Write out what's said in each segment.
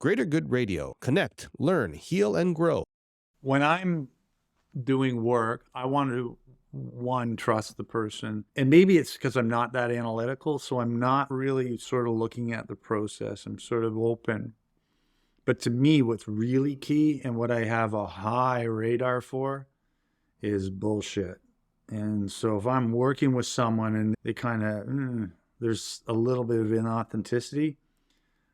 Greater Good Radio. Connect, learn, heal, and grow. When I'm doing work, I want to, one, trust the person. And maybe it's because I'm not that analytical, so I'm not really sort of looking at the process. I'm sort of open. But to me, what's really key and what I have a high radar for is bullshit. And so if I'm working with someone and they kind of, there's a little bit of inauthenticity,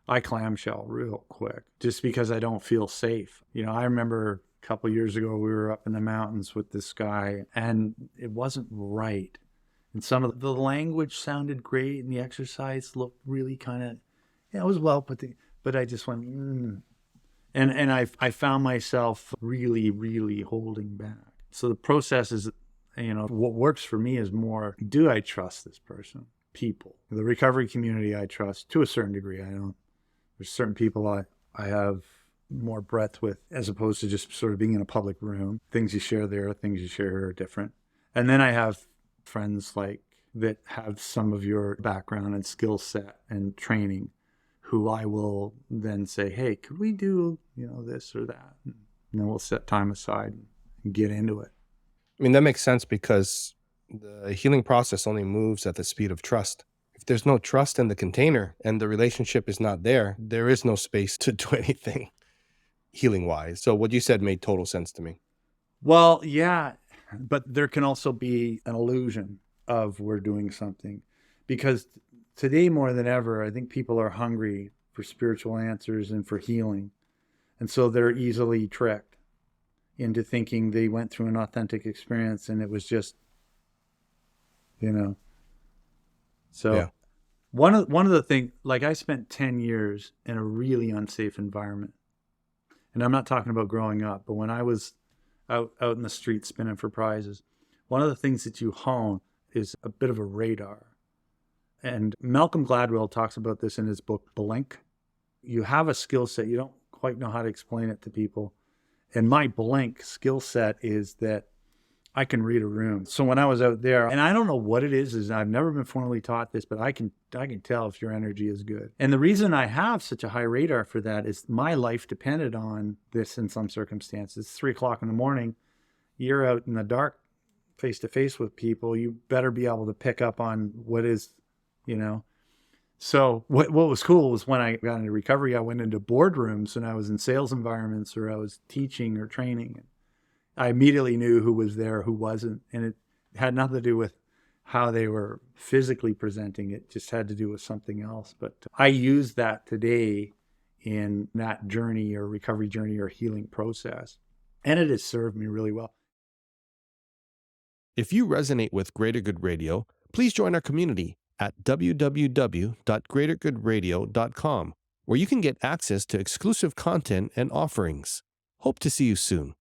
I clamshell real quick just because I don't feel safe. I remember a couple of years ago, we were up in the mountains with this guy and it wasn't right. And some of the language sounded great and the exercise looked really kind of, it was well put together, but I just went, And I found myself really, really holding back. So the process is, what works for me is more, do I trust this person? People. The recovery community I trust to a certain degree. There's certain people I have more breadth with as opposed to just sort of being in a public room. Things you share there, things you share here are different. And then I have friends that have some of your background and skill set and training, who I will then say, hey, could we do, this or that? And then we'll set time aside and get into it. I mean, that makes sense because the healing process only moves at the speed of trust. If there's no trust in the container and the relationship is not there, there is no space to do anything healing-wise. So what you said made total sense to me. Well, yeah, but there can also be an illusion of we're doing something, because today more than ever, I think people are hungry for spiritual answers and for healing. And so they're easily tricked into thinking they went through an authentic experience and it was just, So yeah. One of the things, I spent 10 years in a really unsafe environment. And I'm not talking about growing up, but when I was out in the street spinning for prizes, one of the things that you hone is a bit of a radar. And Malcolm Gladwell talks about this in his book, Blink. You have a skill set. You don't quite know how to explain it to people. And my Blink skill set is that I can read a room. So when I was out there, and I don't know what it is I've never been formally taught this, but I can tell if your energy is good. And the reason I have such a high radar for that is my life depended on this in some circumstances. It's 3:00 in the morning. You're out in the dark face to face with people. You better be able to pick up on what is, So what was cool was when I got into recovery, I went into boardrooms and I was in sales environments or I was teaching or training. I immediately knew who was there, who wasn't. And it had nothing to do with how they were physically presenting. It just had to do with something else. But I use that today in that journey or recovery journey or healing process. And it has served me really well. If you resonate with Greater Good Radio, please join our community at www.greatergoodradio.com, where you can get access to exclusive content and offerings. Hope to see you soon.